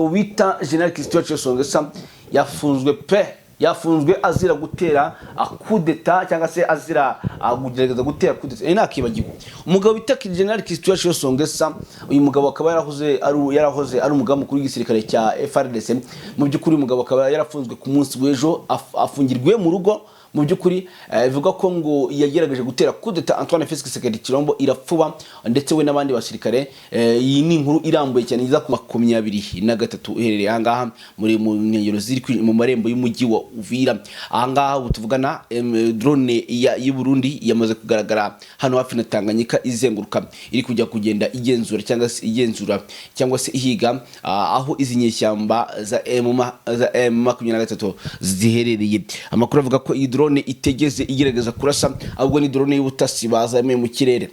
Ubita General Christian Chesongesa yafunzwe azira gutera kudeta cyangwa se azira kugerageza gutera kudeta nakibagirwa umugabo bita General Christian Chesongesa uyu mugabo akaba yarahoze ari umugabo mukuru w'igisirikare cya FARDC mu byukuri umugabo akaba yarafunzwe ku munsi w'ejo afungirwe mu rugo mu byukuri bivuga ko ngo yagerageje gutera kudeta Antoine Félix Tshisekedi Tshilombo irapfuba ndetse we n'abandi basirikare iyi ni inkuru irambuye cyane iza ku 23 uherereye ahangaha muri mu nkengero ziri mu marembo y'umujyi wa Uvira ahangaha utuvugana drone y'u Burundi yamaze kugaragara hano hafi na Tanganyika izenguruka iri kujya kugenda igenzura cyangwa se ihiga aho izi nyeshyamba za M23 ziherereye amakuru avuga ko drone itegeze igerageza kurasa ahubwo ni drone y'ubutasi bazame mu kirere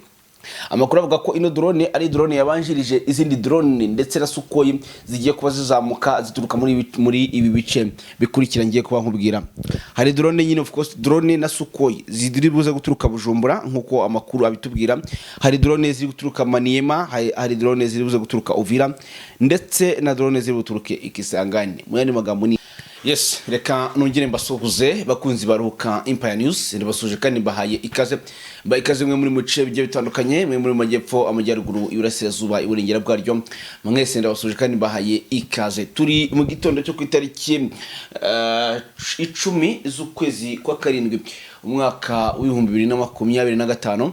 amakuru avuga ko ino drone ari drone yabanjirije izindi drone ndetse na Sukhoi zigiye kuba zizamuka zituruka muri ibi bice bikurikira ngiye kuba nkubwira hari drone nyine of course drone na Sukhoi zidiri buze guturuka Bujumbura nkuko amakuru abitubwira hari drone ziri guturuka Maniema hari drone ziri buze guturuka Uvira ndetse na drone ziri guturuka Ikisangani muyandi magambo ni yes reka nongere mbasuhuze bakunzi baruka Empire News ndabasuje kandi bahaye ikaze mwe muri muce bigiye bitandukanye mwe muri majyepfo amajyaruguru iburasirazuba iburengera bwaryo mwese ndabasuje kandi bahaye ikaze turi mu gitondo cyo ku itariki 10 z'ukwezi kwa karindwi umwaka w'2025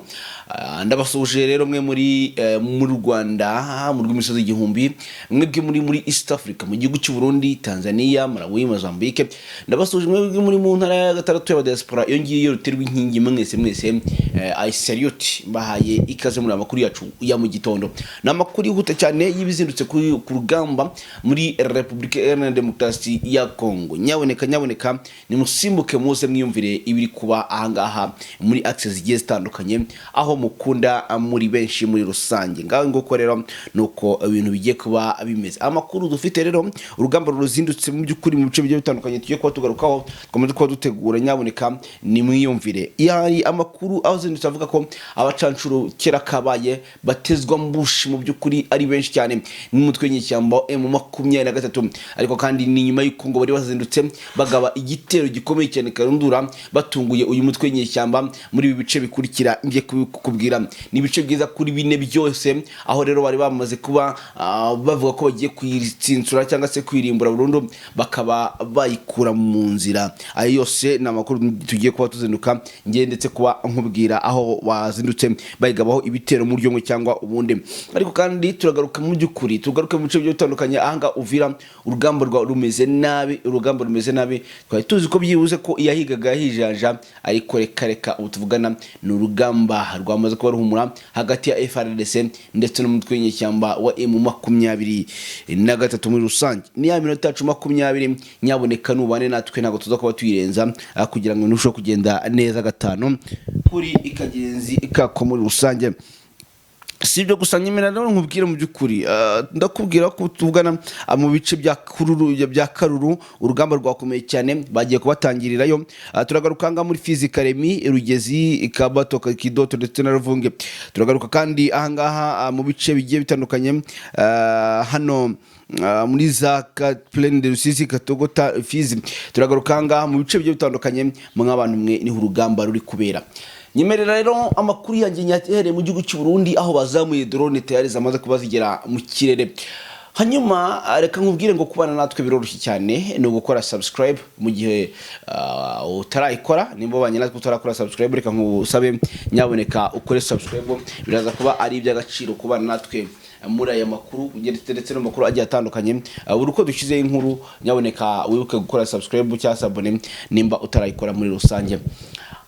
ndabasuje rero mwe muri mu Rwanda mu rw'imisozi igihumbi mwebwe muri East Africa mu gihugu cy'u Burundi Tanzania Malawi Mozambique ndabasuje mwebwe muri mu ntara ya gatandatu ya diaspora iyo ngiye ruterwa inkingi mwese I salute bahaye ikaze muri amakuru yacu ya mu gitondo namakuru yihuta cyane yibizindutse ku rugamba muri Republika Iharanira Demokarasi ya Kongo nyaboneka ni musimbuke muze mwiyumvire ibiri kuba ahangaha muri access zigiye zitandukanye aho mukunda muri benshi muri rusange ngaho ngoko rero nuko ibintu bigiye kuba bimeze amakuru dufite rero urugamba ruzindutse mu byukuri mu bice bigiye bitandukanye tugiye kuba tugarukaho twamaze kuba dutegura nyaboneka ni mwiyumvire yari amakuru aho zindutse avuga ko abacancuro kera kabaye batezwa mbushi mu byukuri ari benshi cyane n'umutwe nyishyamba M23 ariko kandi ni nyuma y'uko ngo bari bazindutse bagaba igitero gikomeye cyane karundura batunguye uyu mutwe nyishyamba muri ibi bice bikurikira ngiye kubwira ni bice byiza kuri bine byose aho rero bari bamaze kuba bavuga ko bagiye kwiritsinsura cyangwa se kwirimbura burundu bakaba bayikura mu nzira ayo yose namakuru tugiye kuba tuzinduka ngiye ndetse kuba nkubwira aho wazindutse bayigabaho ibitero mu ryongo cyangwa ubundi ariko kandi turagaruka mu byukuri tugaruka mu bice bitandukanye ahanga Uvira urugamba rumeze nabi twari tuzi ko byibuze ko iyahigaga yahijanja ariko reka ubutuvugana n'urugamba rwamaze kuba ruhumura hagati ya FARDC ndetse n'umutwe w'inyeshyamba wa M23 muri rusange ni ya minota 20 nyaboneka nubane natwe ntago tuza kuba tuyirenza kugira ngo nusho kugenda neza gatano kuri ikagenzi ikako muri rusange sibyo gusanyimira rero nkubwire mu byukuri ndakubwira ko tuvugana mu bice bya Karuru urugamba rwakomeye cyane bagiye kubatangirirayo turagaruka nga muri Fizikaremi Rugezi Ikabato Kidoto ndetse na Ruvunge turagaruka kandi ahangaha mu bice bigiye bitandukanye hano muri za Plaine de Rusizi Katogota Fizi turagaruka nga mu bice bigiye bitandukanye mw'abantu mwe ni urugamba ruri kubera nyemerera rero amakuru yanjye nyatere mu gihugu cy'u Burundi aho bazamuye drone tayari zamaze kuba zigera mu kirere hanyuma reka nkubwire ngo kubana natwe biroroshye cyane no gukora subscribe mu gihe utarayikora nimba banye natwe utarakora subscribe reka nkusabe nyaboneka ukore subscribe biraza kuba ari iby'agaciro kubana natwe muri aya makuru ndetse no makuru agiye atandukanye buri uko dushize inkuru nyaboneka wibuke gukora subscribe cyangwa abone nimba utarayikora muri rusange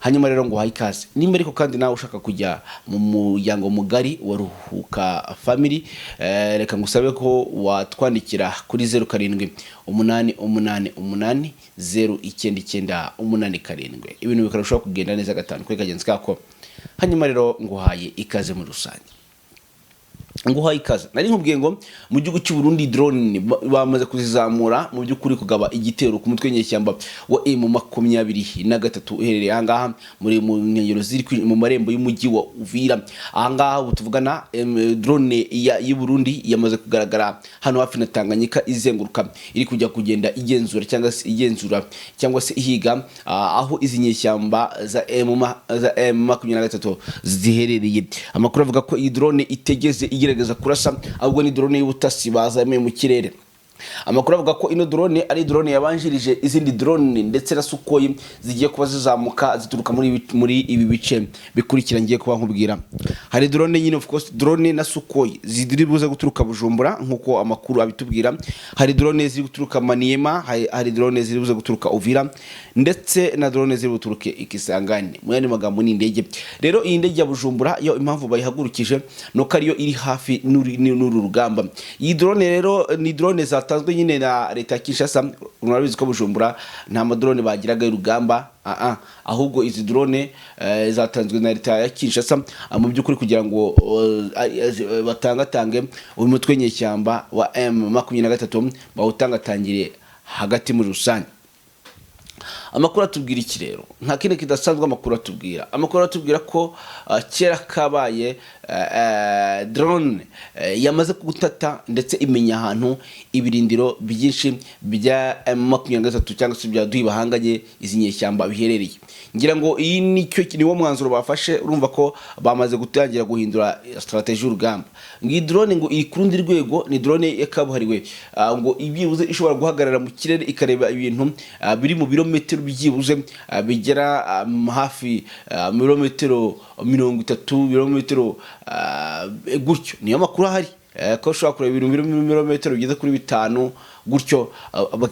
hanyuma rero ngo hayikaze nimba ariko kandi nawe ushaka kujya mu muryango mugari wa Ruhuka family reka ngusabe ko watwandikira kuri 0788809987 ibintu bikarushaho kugenda neza gatanu kuri kagenzi kako hanyuma rero ngo haye ikaze muri rusange ngo ikaze nari nkubwiye ngo mu gihugu cy'u Burundi drone bamaze kuzizamura mu by'ukuri kugaba igitero ku mutwe nyeshyamba wa M23 uherereye ahangaha muri mu nkengero ziri mu marembo y'umujyi wa Uvira. Ahangaha butuvugana drone y'u Burundi yamaze kugaragara hano hafi na Tanganyika izenguruka iri kujya kugenda igenzura cyangwa se ihiga aho izi nyeshyamba za M23 ziherereye. Amakuru avuga ko iyi drone itegeze igerageza kurasa ahubwo ni drone y'ubutasi bazameye mu kirere. Amakuru avuga ko ino drone ari drone yabanjirije izindi drone ndetse na Sukhoi zigiye kuba zizamuka zituruka muri ibi bice bikurikira ngiye kuba nkubwira. Hari drone nyine of course drone na Sukhoi ziri buze guturuka Bujumbura nkuko amakuru abitubwira. Hari drone ziri guturuka Maniema, hari drone ziri buze guturuka Uvira ndetse na drone ziri guturuka Ikisangani. Mu yandi magambo ni indege. Rero iyi ndege ya Bujumbura yo impamvu bayihagurukije nuko ariyo iri hafi n'uru rugamba. Iyi drone rero ni drone zatanzwe nyine na leta ya Kinshasa. Murabizi ko Bujumbura nta madrone bagiraga y'urugamba ahubwo izi drone zatanzwe na leta ya Kinshasa mu by'ukuri kugira ngo batangatange uyu mutwe nyeshyamba wa M23 bawutangatangire hagati muri rusange. Amakuru atubwira iki rero nta kindi kidasanzwe. Amakuru atubwira ko kera kabaye drone yamaze gutata ndetse imenya ahantu ibirindiro byinshi bya M23 cyangwa se bya duhibahanganye izi nyeshyamba biherereye. Ngira ngo iyi niwo mwanzuro bafashe. Urumva ko bamaze gutangira guhindura strategy y'urugamba. Ngi drone ngo iri kurundi rwego ni drone yakabuhariwe ngo ibyibuze ishobora guhagarara mu kirere ikareba ibintu biri mu birometero byibuze bigera hafi mirometero 30 birometero gutyo. Niyo makuru ahari ko ushobora kureba ibintu mirometero bigeze kuri 5 gutyo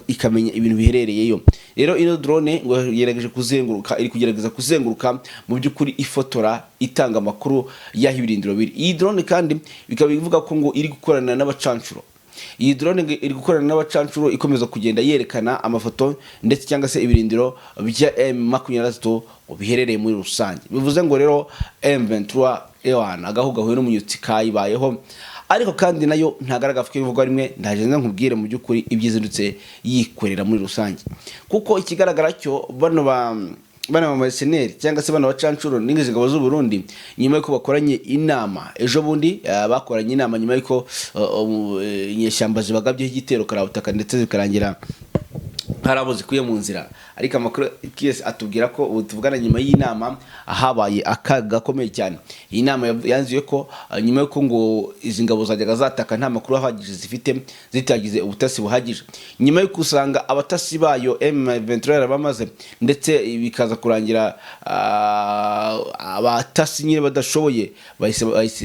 ikamenya ibintu biherereyeyo. Rero ino drone ngo yerageje kuzenguruka iri kugerageza kuzenguruka mu by'ukuri ifotora itanga amakuru y'aho ibirindiro biri. Iyi drone kandi bikaba bivuga ko ngo iri gukorana n'abacancuro. Iyi drone iri gukorana n'abacancuro ikomeza kugenda yerekana amafoto ndetse cyangwa se ibirindiro bya M23 biherereye muri rusange. Bivuze ngo rero M23 agahuga huye n'umunyutsi kayibayeho. Ariko kandi nayo ntagaragaza ko bivugwa rimwe. Ndaje nkubwire mu by'ukuri ibyizindutse yikorera muri rusange, kuko ikigaragara cyo bano ba mercenaires cyangwa se bano bacancuro n'ingezi ngabo z'u Burundi nyuma yuko bakoranye inama ejo bundi bakoranye inama nyuma yuko inyeshyamba zibagabye igitero karabutaka ndetse zikarangira harabo zikuye mu nzira. Ariko amakuru kiyese atubwira ko ubutuvugana nyuma y'inama habaye akaga gakomeye cyane. Iyi nama yanzuye ko nyuma yuko ngo izi ngabo zajyaga zataka nta makuru ahagije zifite zitagize ubutasi buhagije, nyuma yuko usanga abatasi bayo M23 bamaze ndetse bikaza kurangira abatasi nyine badashoboye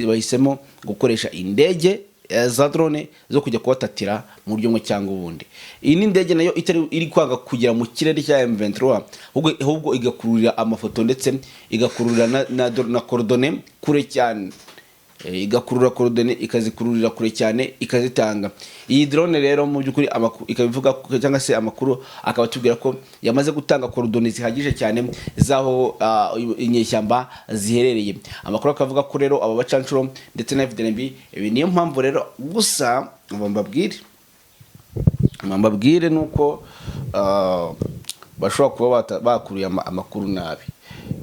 bahisemo gukoresha indege za drone zo kujya kubatatira mu buryo mwe cyangwa ubundi. Iyi ni indege nayo iri kwanga kugera mu kirere cya M23 ahubwo igakururira amafoto ndetse igakururira na coordonnées kure cyane. Igakurura coordonnées ikazikururira kure cyane ikazitanga. Iyi drone rero mu by'ukuri ikabivuga cyangwa se amakuru akabatubwira ko yamaze gutanga coordonnées zihagije cyane zaho inyeshyamba ziherereye. Amakuru akavuga ko rero aba bacancuro ndetse na FDNB niyo mpamvu rero gusa mbabwire nuko bashobora kuba bakuriye amakuru nabi.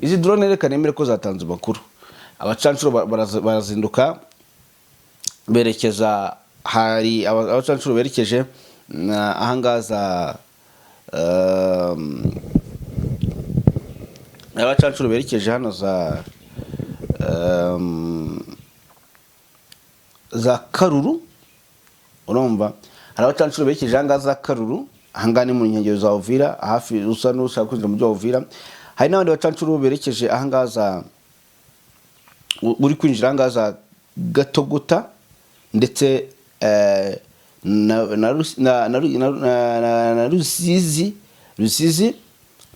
Izi drone reka nemere ko zatanze amakuru. Abacancuro barazinduka berekeza hari abacancuro berekeje ahangaza abacancuro berekeje hano za Karuru. Urumva hari abacancuro berekeje ahangaza Karuru, ahangane mu nkengero za Uvira hafi usa n'ushaka kwinjira mu byo Uvira. Hari n'abandi bacancuro berekeje ahangaza uri kwinjira ahangaza Gatogota ndetse na Rusizi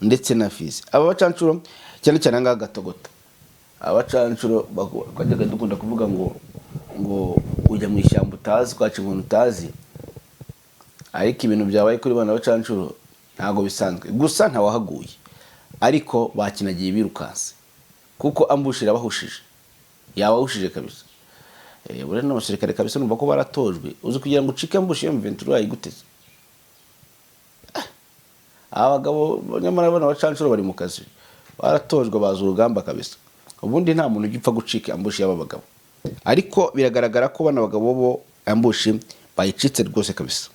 ndetse na Fizi. Aba bacancuro cyane cyane ahangaha Gatogota, abacancuro bakajyaga dukunda kuvuga ngo ujya mu ishyamba utazi kwaca umuntu utazi. Ariko ibintu byabaye kuri bana bacancuro ntago bisanzwe, gusa ntawahaguye ariko bakinagiye birukanse kuko ambushira bahushije yabahushije kabisa. bure n'abasirikare kabisa numva ko baratojwe uzi kugira ngo ucike ambushi ya M23 yayiguteze abagabo nyamara bana bacancuro bari mu kazi baratojwe baza urugamba kabisa ubundi nta muntu ugipfa gucika ambushi y'aba bagabo ariko biragaragara ko bana bagabo bo ambushi bayicitse rwose kabisa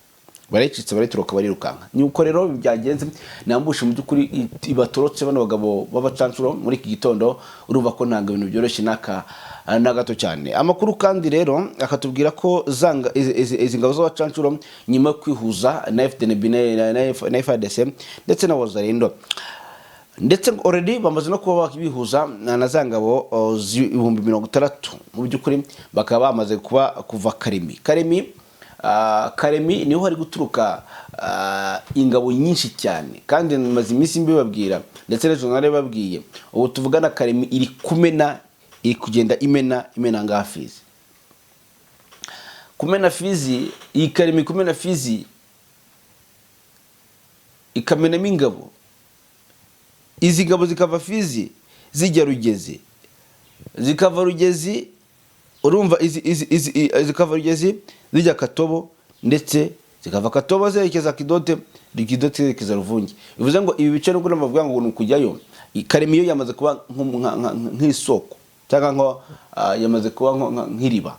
barayicitse barituruka barirukanka nuko rero byagenze nambushi mu byukuri ibatorotse bana bagabo b'abacancuro muri iki gitondo urumva ko ntanga ibintu byoroshye na gato cyane amakuru kandi rero akatubwira ko zanga izi ngabo z'abacancuro nyuma yo kwihuza na FDNB na FARDC ndetse na Wazalendo ndetse already bamaze no kuba bakibihuza na zangabo 60,000 mu byukuri bakaba bamaze kuva Karemi niho hari guturuka ingabo nyinshi cyane kandi maze iminsi mbibabwira ndetse na journal babwiye ubu tuvugana Karemi iri kugenda imena nga Fizi kumena Fizi iyi Karemi kumena Fizi ikamena ingabo izi ngabo zikava Fizi zijya Rugezi zikava Rugezi urumva zikava Rugezi zijya Katobo ndetse zikava Katobo zerekeza Kidote zerekeza Ruvungi bivuze ngo ibi bice n'ubwo bavuga ngo kujyayo Karemi yo yamaze kuba nk'isoko cyangwa nko yamaze kuba nk'iriba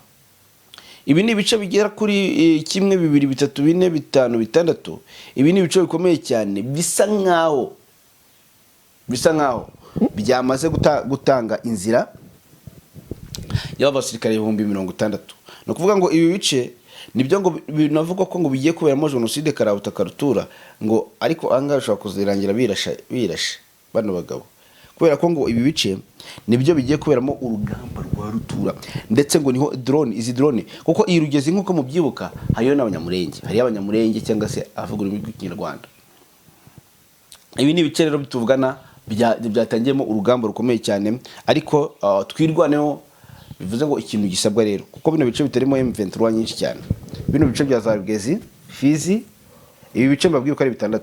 ibi ni ibice bigera kuri 1 2 3 4 5 6 ibi ni ibice bikomeye cyane bisa nkaho byamaze gutanga inzira y'abasirikare 60,000 no kuvuga ngo ibi bice nibyo ngo binavuga ko ngo bigiye kuberamo genocide karabuta karutura ngo ariko angasha kuzirangira birashe bano bagabo kubera ko ngo ibi bice nibyo bigiye kuberamo urugamba rwa rutura ndetse ngo niho izi drone kuko iyi Rugezi nkuko mubyibuka hariyo n'abanyamurenge hari abanyamurenge cyangwa se avuga ururimi rw'Ikinyarwanda ibi ni bice rero bituvugana byatangiyemo urugamba rukomeye cyane ariko twirwaneho bivuze ngo ikintu gisabwa rero kuko bino bice bitarimo M23 nyinshi cyane bino bice bya za Rugezi Fizi ibi bice mbabwiye ko ari 6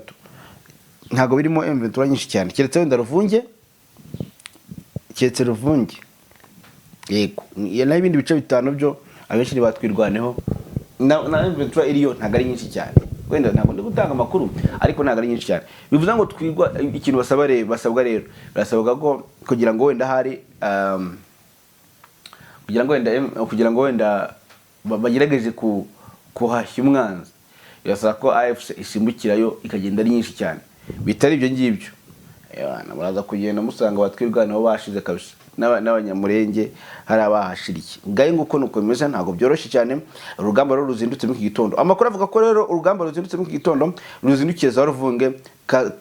ntago birimo M23 nyinshi cyane keretse wenda Ruvunge yego naho ibindi bice 5 byo abenshi batwirwaneho na M23 iriyo ntago ari nyinshi cyane wenda ntabwo ndi gutanga amakuru ariko ntago ari nyinshi cyane bivuze ngo twirwa ikintu basabwa rero barasabwa ko kugira ngo wenda hari kugira ngo wenda bagerageje kuhashya umwanzi birasaba ko AFC isimbukirayo ikagenda ari nyinshi cyane bitari ibyo ngibyo baraza kugenda musanga batwirwanaho bashize kabisa n'abanyamurenge hari abahashiriye ngaye nguko nuko bimeze ntago byoroshye cyane urugamba rero ruzindutse mu gitondo amakuru avuga ko rero urugamba ruzindutse mu gitondo ruzindukiye za Ruvunge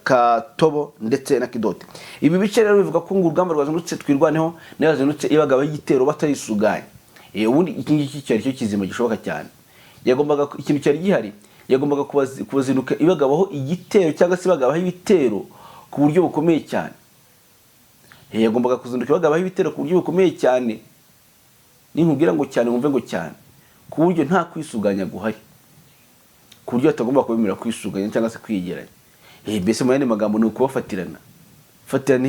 Katobo ndetse na Kidote ibi bice rero bivuga ko urugamba rwazindutse twirwaneho n'abazindutse ibagabaho igitero batarisuganye ubundi iki cyari cyo kizima gishoboka cyane yagombaga ikintu cyari gihari yagombaga kubazinuka ibagabaho igitero cyangwa se ibagabaho ibitero ku buryo bukomeye cyane yagombaga kuzinduka ibagabaho ibitero ku buryo bukomeye cyane ninkubwira ngo cyane wumve ngo cyane ku buryo nta kwisuganya guhari ku buryo atagomba kubimira kwisuganya cyangwa se kwigeranya mbese mu yandi magambo ni ukubafatirana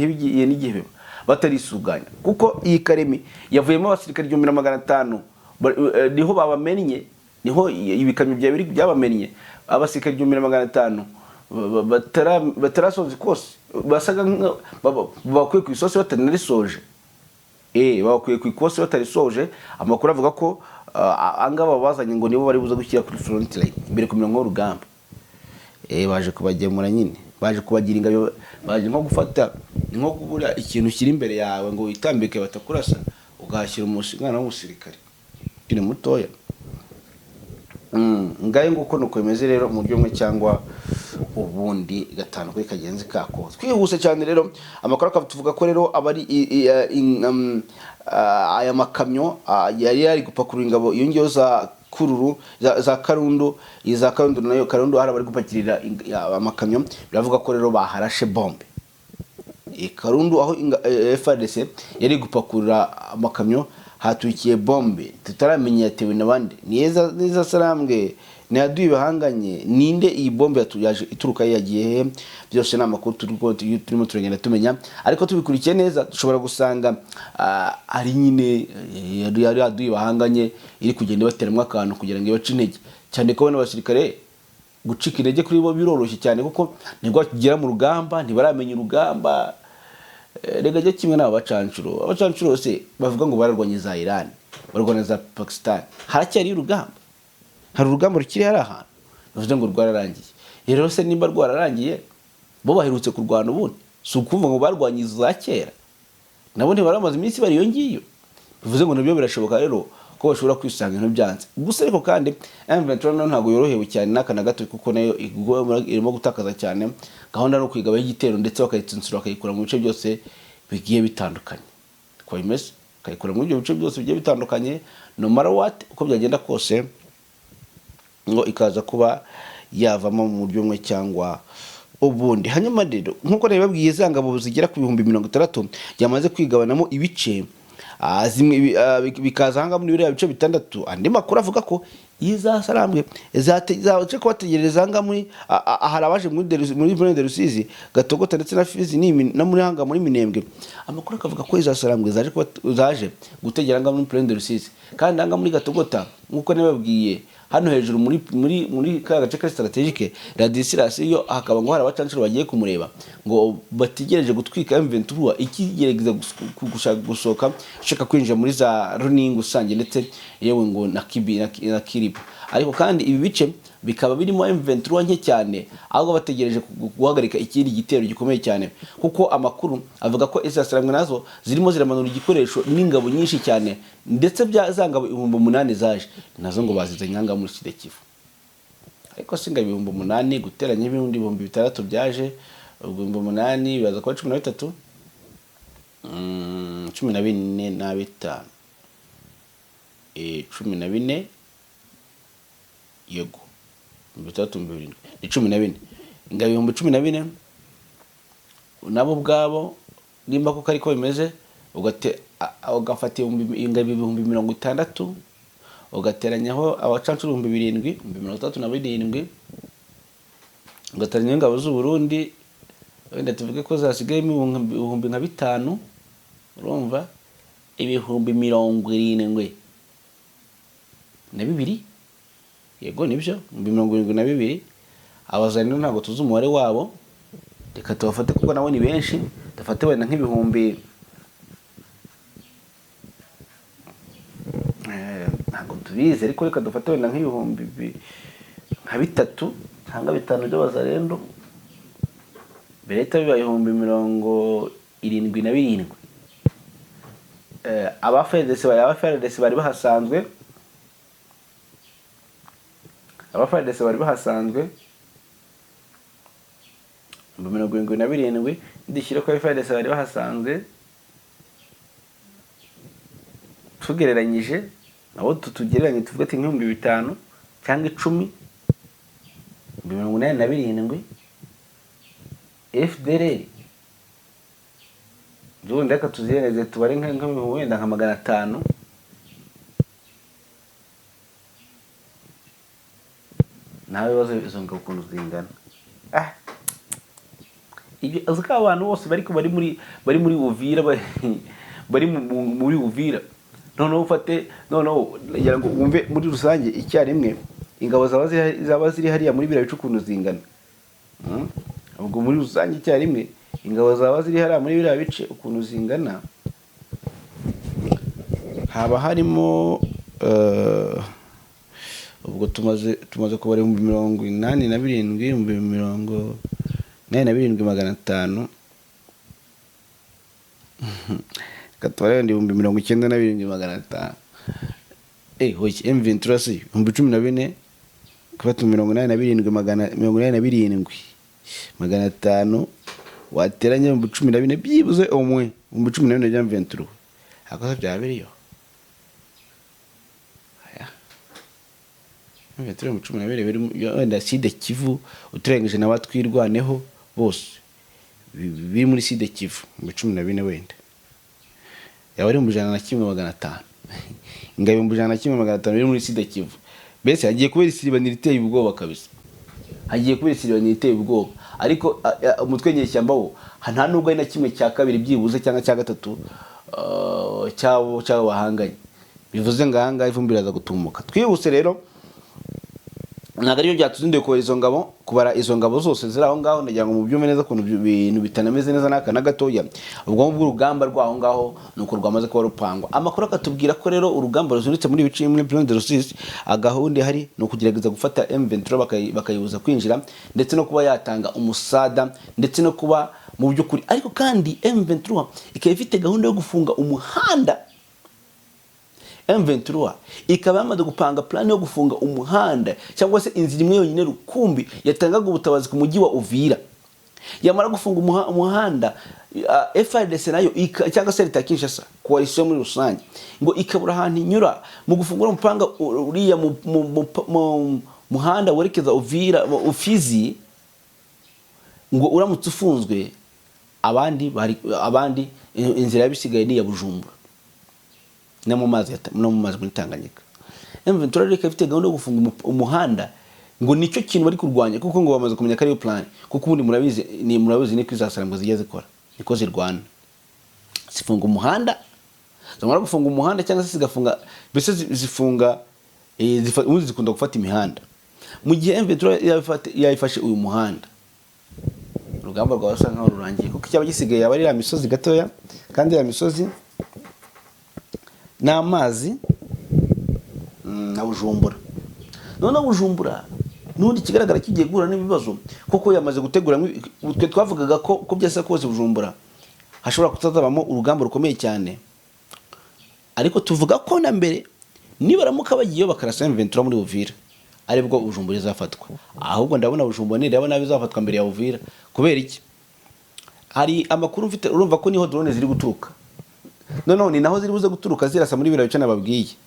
ibigiye n'igihe batarisuganya kuko iyi Karemi yavuyemo abasirikare 500 niho babamenye niho ibikamyo byabamenye abasirikare 500 batarasoze kose basaga bakwiye ku isosi batanarisoje bakwiye ku ikosi batarisoje amakuru avuga ko angaba bazanye ngo nibo bari buza gushyira kuri front line imbere ku mirongo y'urugamba baje kubagemura nyine baje kubagira ingabo baje nko gufata nko kubura ikintu kiri imbere yawe ngo witambike batakurasa ugahashyira umusingana w'umusirikare kine mutoya ngaye nguko nuko bimeze rero mu buryo umwe cyangwa ubundi gatanu kuri kagenzi kako twihuse cyane rero amakuru akatuvuga ko rero abari aya makamyo yari gupakurura ingabo iyo ngiyo za kururu za Karundu iza Karundu nayo Karundu hari bari gupakirira amakamyo biravuga ko rero baharashe bombe Karundu aho FARDC yari gupakurura amakamyo hatukiye bombe tutaramenya yatewe nabandi niza salambwe ni aduyi bahanganye, ninde iyi bombe yaje ituruka yagiye he? Byose ni amakuru turimo turagenda tumenya, ariko tubikurikiye neza dushobora gusanga ari nyine yari aduyi bahanganye iri kugenda bateramo akantu kugira ngo ibace intege, cyane ko n'abasirikare gucika intege kuri bo biroroshye cyane, kuko nibwo bakigera mu rugamba ntibaramenya urugamba. Rega jya kimwe n'aba abacancuro se bavuga ngo bararwanye za Iran, barwana za Pakistan, haracyari urugamba, hari urugamba rukiri hari ahantu bavuze ngo rwararangiye. Rero se nimba rwararangiye bo baherutse kurwana ubundi, si ukuvuga ngo barwanye za kera, nabo ntibaramaze iminsi bari iyo ngiyo, bivuze ngo nabyo birashoboka rero ko bashobora kwisanga ibintu byanze. Gusa ariko kandi M23 ntabwo yorohewe cyane n'aka na gato, kuko nayo irimo gutakaza cyane. Gahunda no kwigabaho igitero ndetse bakayitsensura bakayikura mu bice byose bigiye bitandukanye, ko bimeze bakayikura mu ibyo bice byose bigiye bitandukanye, no matter what, uko byagenda kose ngo ikaza kuba yavamo mu buryo bumwe cyangwa ubundi. Hanyuma rero nkuko nabibabwiye, za ngabo zigera ku 60,000 yamaze kwigabanamo ibice, zimwe bikaza hanga muri biriya bice bitandatu. Andi makuru avuga ko izasarambwe zaje ko bategereza hanga muri ahari abaje muri Brenda Rusizi, Gatogota ndetse na Fizi na muri hanga muri Minembwe. Amakuru akavuga ko izasarambwe zaje gutegera hanga muri Brenda Rusizi, kandi hanga muri Gatogota nkuko nababwiye hano hejuru muri ka gace ka strategique radisirasi yo hakaba ngo hari abacancuro bagiye kumureba ngo bategereje gutwika M23 ikigerageza gusoka shaka kwinjira muri za running usange ndetse yewe ngo na Kiriba. Ariko kandi ibi bice bikaba birimo M23 nke cyane, ahubwo bategereje guhagarika ikindi gitero gikomeye cyane, kuko amakuru avuga ko izasarangwe nazo zirimo ziramanura igikoresho n'ingabo nyinshi cyane, ndetse byazangabo 8,000 zaje nazo ngo bazize nyanga muri Kivu. Ariko singa 8,000 guteranya ibindi 6,000 byaje, ubwo 8,000 bibaza kwa 13 14 na 5 14 yego 3,700 ni 14 ingabo 14 nabo bwabo nimba ko kariko bimeze, ugafata ingabo 60,000 ugateranyaho abacancuro 7,000 37 ugateranya ingabo z'u Burundi, wenda tuvuge ko zasigaye 5,000, urumva 72,000 yego nibyo 72,000. Abazaniro ntabwo tuzi umubare wabo, reka tubafate kuko nabo ni benshi, dafate wenda nk'ibihumbi ntabwo tubizi, ariko reka dufate wenda nk'ibihumbi nka 3 cyangwa 5 by'abazarendo, bereta bibaye 77,000. Abafedese bari bahasanzwe, bari bahasanzwe 77,000, ndishyira ko abafedese bari bahasanzwe tugereranyije nabo tugereranye tuvuga ati 5,000 cyangwa 10, 87 FDR Jundi aka tuzireze tubare nka wenda nka 500. Nawe bazo izonga ukuntu zingana. Ibyo azaka abantu bose bari muri Uvira, bari muri Uvira. Noneho ufate yagira ngo wumve muri rusange icyarimwe ingabo zaba ziri hariya muri bira bicu ukuntu zingana. Ubwo muri rusange icyarimwe ingabo zaba ziri hariya muri bira bice ukuntu zingana, haba harimo ubwo tumaze kubara 87,000 87,500 katwara ndi 97,500. Hoye M23 si 14 kubatu 87,500 wateranya 14 byibuze omwe 14 bya M23 akoze byabiriyo. Metro 12 wenda Side Kivu uturengeje n'abatwirwaneho bose biri muri Side Kivu 14 wenda yaba ari 1,500 ingabo 1,500 biri muri Side Kivu mbese hagiye kubera isiribaniro iteye ubwoba kabisa, hagiye kubera isiribaniro iteye ubwoba. Ariko umutwe nyeshyamba wo nta nubwo ari na kimwe cya kabiri byibuze cyangwa cya gatatu cyabo bahanganye, bivuze ngo ahangaha ivumbi iraza gutumuka. Twihuse rero, ntabwo aribyo byatuzinduye kubara izo ngabo, kubara izo ngabo zose ziri aho ngaho, ndagira ngo mubyume neza ukuntu ibintu bitanameze neza n'aka na gatoya. Ubwo bw'urugamba rwaho ngaho nuko rwamaze kuba rupangwa. Amakuru akatubwira ko rero urugamba ruzunitse muri ibice bimwe Plan de Rusizi, agahunda hari no kugerageza gufata M23 bakayibuza kwinjira, ndetse no kuba yatanga umusada, ndetse no kuba mu by'ukuri. Ariko kandi M23 ikaba ifite gahunda yo gufunga umuhanda. M23 ikaba yamaze gupanga plan yo gufunga umuhanda cyangwa se inzira imwe yonyine rukumbi yatangaga ubutabazi ku mujyi wa Uvira. Yamara gufunga umuhanda, FARDC nayo cyangwa se leta Kinshasa, coalition muri rusange, ngo ikabura ahantu inyura mu gufungura umupanga uriya mu muhanda werekeza Uvira Ufizi, ngo uramutse ufunzwe abandi inzira yabisigaye ni ya Bujumbura no mu mazi muri Tanganyika. M23 reka ifite gahunda yo gufunga umuhanda, ngo nicyo kintu bari kurwanya, kuko ngo bamaze kumenya kari yo plan, kuko ubundi murabizi ni kwizasarambwa zigiye zikora, niko zirwana, zifunga umuhanda, zamara gufunga umuhanda cyangwa se zigafunga, bese zifunga ubundi zikunda gufata imihanda. Mu gihe M23 yayifashe uyu muhanda, urugamba rwasa nkaho rurangiye, kuko cyaba gisigaye yaba ari ya misozi gatoya, kandi ya misozi n'amazi na Bujumbura. None Bujumbura nundi kigaragara kigiye guhura n'ibibazo, kuko yamaze gutegura. Twe twavugaga ko byasa kose Bujumbura hashobora kutazabamo urugamba rukomeye cyane, ariko tuvuga ko na mbere nibaramuka bagiyeyo bakarasa M23 muri Uvira aribwo Bujumbura izafatwa. Ahubwo ndabona Bujumbura nireba nabi izafatwa mbere ya Uvira. Kubera iki? Hari amakuru mfite, urumva ko niho drone ziri guturuka. Noneho ni naho ziri buze guturuka zirasa muri birayo cyane babwiye.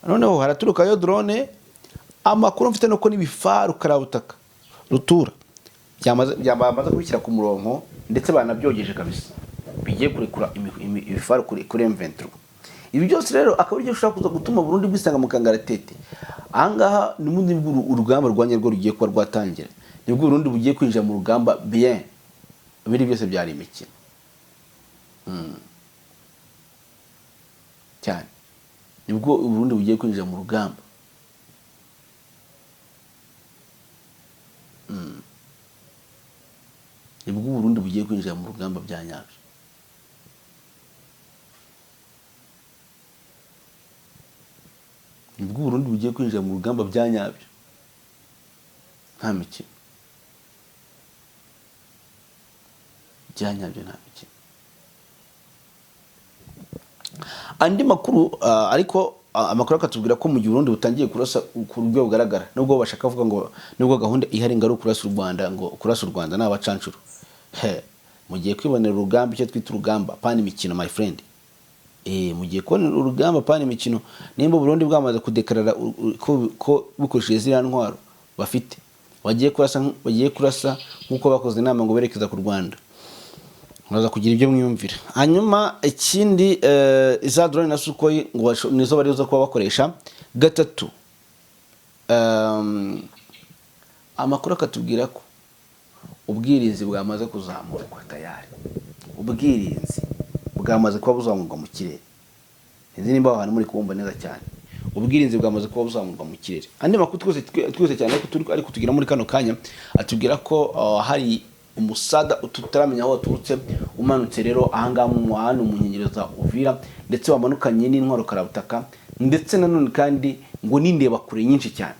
Noneho haraturuka yo drone, amakuru mfite nuko nibifaru karabutaka rutura byamaze kubishyira ku murongo, ndetse banabyogeje kabisa, bigiye kurekura ibifaru kuri M23. Ibi byose rero akaba ari byo ushaka kuza gutuma Burundi bwisanga mu kangaratete. Ahangaha ni mundi urugamba rwanye rwo rugiye kuba rwatangira, nibwo Burundi bugiye kwinjira mu rugamba bien, biri byose byari imikino cyane. Nibwo Burundi bugiye kwinjira mu rugamba. Nibwo Burundi bugiye kwinjira mu rugamba bya nyabyo. Nibwo Burundi bugiye kwinjira mu rugamba bya nyabyo, nta mikino, bya nyabyo nta mikino. Andi makuru ariko amakuru akatubwira ko mu gihe Burundi butangiye kurasa ku rwego bugaragara, nubwo bashaka kuvuga ngo nubwo gahunda ihari ngaro kurasa u Rwanda, ngo kurasa u Rwanda n'abacancuro. Mugiye kwibonera urugamba, icyo twita urugamba pani imikino my friend. Mugiye kubona urugamba pani imikino, nimba Burundi bwamaze kudekarara ko bukoresheje ziriya ntwaro bafite, bagiye kurasa nkuko bakoze inama ngo berekeza ku Rwanda. Muraza kugira ibyo mwiyumvira. Hanyuma ikindi iza drone na Sukhoi ngo nizo bari zo kuba bakoresha gatatu. Amakuru akatubwira ko ubwirinzi bwamaze kuzamurwa tayari. Ubwirinzi bwamaze kuba buzamurwa mu kirere. Nzi nimba abantu muri kubumva neza cyane. Ubwirinzi bwamaze kuba buzamurwa mu kirere. Andi makuru twese cyane ariko tugira muri kano kanya atubwira ko hari umusada tutaramenya aho waturutse umanutse rero ahangaha mu muhanda mu nkengero za Uvira, ndetse wamanukanye n'intwaro karabutaka, ndetse nanone kandi ngo nindeba kure nyinshi cyane.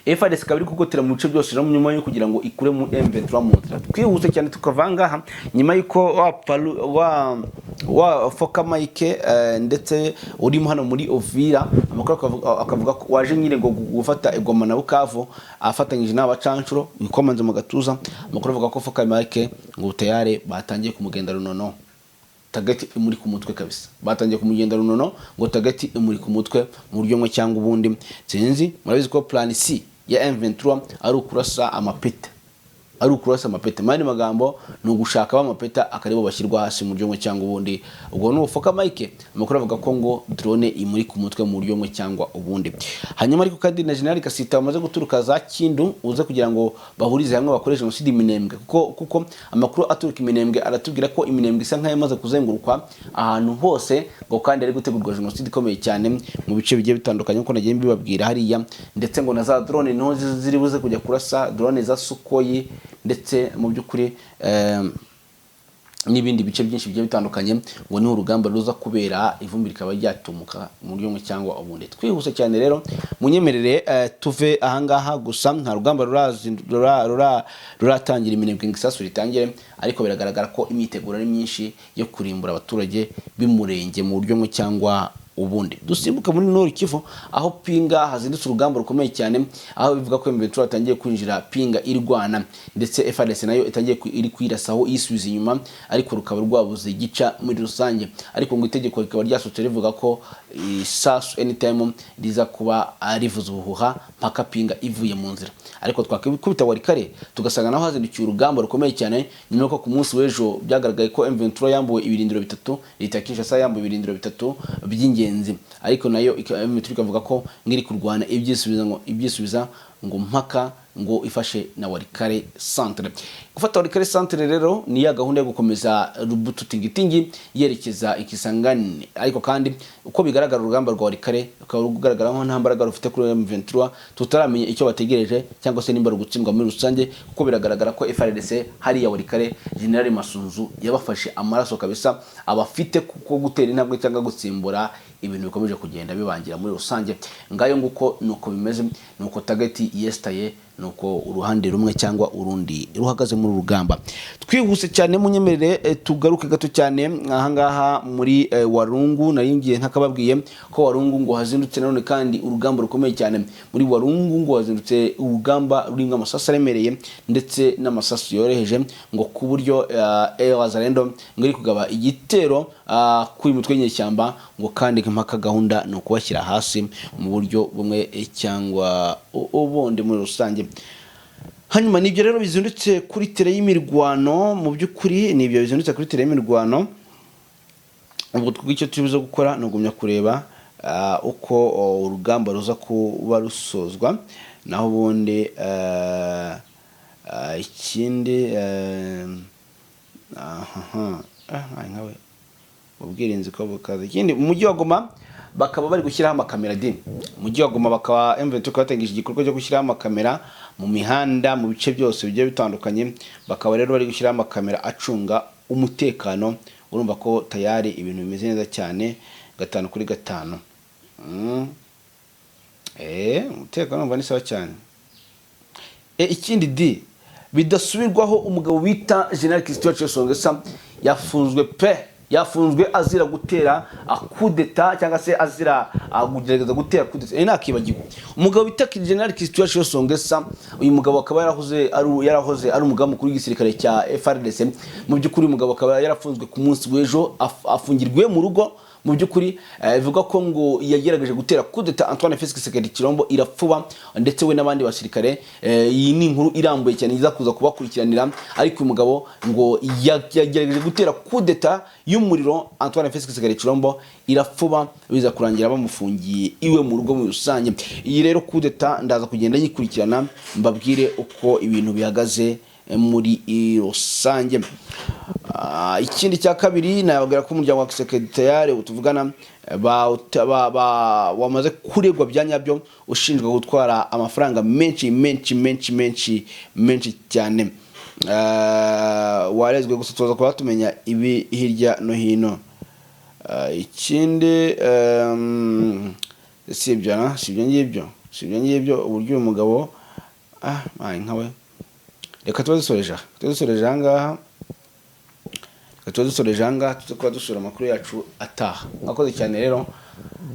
FARDC kabiri kugotera mu bice byose rero nyuma yo kugira ngo ikure mu M23 mu nzira. Twihuse cyane tukavanga nyuma yuko wa Foka Mike ndetse urimo hano muri Uvira, amakuru akavuga ko waje nyine ngo gufata Igoma na Bukavu afatanyije n'abacancuro bikomanze mu gatuza. Amakuru avuga ko Foka Mike ngo tayare batangiye kumugenda runono, tagati muri ku mutwe kabisa. Batangiye kumugenda runono ngo tagati muri ku mutwe mu buryo mwe cyangwa ubundi. Sinzi murabizi ko plan C ya M23 ari ukurasa amapeta. ari ukurasa amapeta. Mani magambo ni ugushaka b'amapeta akaribo bashyirwa hasi mu buryo cyangwa ubundi. Ubwo no foka Mike amakuru avuga ko ngo drone imuri ku mutwe mu buryo cyangwa ubundi. Hanyuma ariko kandi na General Kasita bamaze guturuka za Kindu uze kugira ngo bahurize hamwe bakoresha jenoside Minembwe, kuko amakuru aturuka Minembwe aratubwira ko Minembwe isa nkayo maze kuzengurukwa ahantu hose ngo kandi ari gutegurwa jenoside ikomeye cyane mu bice bigiye bitandukanye uko nagiye mbibabwira hariya, ndetse ngo na za drone no ziri buze kujya kurasa, drone za Sukoyi ndetse mu by'ukuri n'ibindi bice byinshi bigiye bitandukanye. ngo ni urugamba ruza kubera ivumbi rikaba ryatumuka mu buryo cyangwa ubundi. Twihuse cyane rero munyemerere tuve ahangaha, gusa nta rugamba ruratangira Minembwe ngisasu ritangire, ariko biragaragara ko imyiteguro ari myinshi yo kurimbura abaturage b'umurenge mu buryo cyangwa ubundi. Dusimbuka muri Nord Kivu aho Pinga hazindutse urugamba rukomeye cyane, aho bivuga ko M23 atangiye kwinjira Pinga irwana, ndetse FARDC nayo itangiye iri kwirasaho yisubiza inyuma, ariko rukaba rwabuze gica muri rusange. Ariko ngo itegeko rikaba ryasotse rivuga ko isasu anytime riza kuba rivuza ubuhuha mpaka Pinga ivuye mu nzira. Ariko twakubita Warikare tugasanga naho hazindukiye urugamba rukomeye cyane, nyuma ko ku munsi w'ejo byagaragaye ko M23 yambuwe ibirindiro bitatu, leta Kinshasa yambuwe ibirindiro bitatu by'ingenzi, ariko nayo M23 ikavuga ko ngiri kurwana ibyisubiza ngo mpaka ngo ifashe na Warikare centre. Gufata Warikare centre rero ni ya gahunda yo gukomeza Rubutu tingitingi yerekeza Ikisangani, ariko kandi uko bigaragara urugamba rwa Warikare rukaba rugaragara nko nta mbaraga rufite kuri M23, tutaramenya icyo bategereje cyangwa se nimba rugutsindwa muri rusange, kuko biragaragara ko FARDC hari ya Warikare General Masunzu yabafashe amaraso kabisa, abafite kuko gutera intambwe cyangwa gutsimbura ibintu bikomeje kugenda bibangira muri rusange. Ngayo nguko nuko bimeze, nuko target yestaye, nuko uruhande rumwe cyangwa urundi ruhagaze muri rugamba. Twihuse cyane munyemerere tugaruke gato cyane ahangaha muri Warungu. Naringiye ntakababwiye ko Warungu ngo hazindutse none kandi urugamba rukomeye cyane. Muri Warungu ngo hazindutse urugamba ruringa amasasa remereye ndetse n'amasasu yoroheje, ngo ku buryo Wazalendo ngiri kugaba igitero kuri mutwe nyeshyamba, ngo kandi mpaka gahunda no kubashyira hasi mu buryo bumwe cyangwa ubundi muri rusange. Hanyuma nibyo rero bizindutse kuri tere y'imirwano, mu by'ukuri nibyo bizindutse kuri tere y'imirwano. Ubwo twicyo tubizo gukora no gumya kureba uko urugamba ruza kuba rusozwa, naho ubundi ikindi nkawe ubwirinzi ko bukaza. Ikindi mu mujyi wa Goma bakaba bari gushyiraho amakamera mu mujyi wa Goma, bakaba M23 batangije igikorwa cyo gushyiraho amakamera mu mihanda mu bice byose bigiye bitandukanye. Bakaba rero bari gushyiraho amakamera acunga umutekano. Urumva ko tayari ibintu bimeze neza cyane 5 kuri 5. Umutekano umva ni sawa cyane. Ikindi bidasubirwaho umugabo bita General Christophe Chesongesa yafunzwe azira gutera kudeta cyangwa se azira kugerageza gutera kudeta. Nakibagirwa umugabo bita General Christophe Chesongesa, uyu mugabo akaba yarahoze ari umugabo mukuru w'igisirikare cya FARDC. Mu by'ukuri umugabo akaba yarafunzwe ku munsi w'ejo, afungirwe mu rugo. Mu by'ukuri bivuga ko ngo yagerageje gutera kudeta Antoine Félix Tshisekedi Tshilombo irapfuba, ndetse we n'abandi basirikare. Iyi ni inkuru irambuye cyane iza kuza kubakurikiranira, ariko uyu mugabo ngo yagerageje gutera kudeta y'umuriro Antoine Félix Tshisekedi Tshilombo irapfuba, biza kurangira bamufungiye iwe mu rugo muri rusange. Iyi rero kudeta ndaza kugenda yikurikirana mbabwire uko ibintu bihagaze muri rusange. Ikindi cya kabiri nababwira ko umuryango wa Tshisekedi tayari utuvugana wamaze kuregwa byanyabyo, ushinjwa gutwara amafaranga menshi cyane. Warezwe gusa tuza kuba tumenya ibi hirya no hino. Ikindi sibyo ngibyo uburyo uyu mugabo nkawe. Reka tubadusoreje ahangaha, tuze kuba dusura amakuru yacu ataha. Mwakoze cyane rero,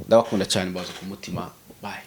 ndabakunda cyane, baza ku mutima. Bye.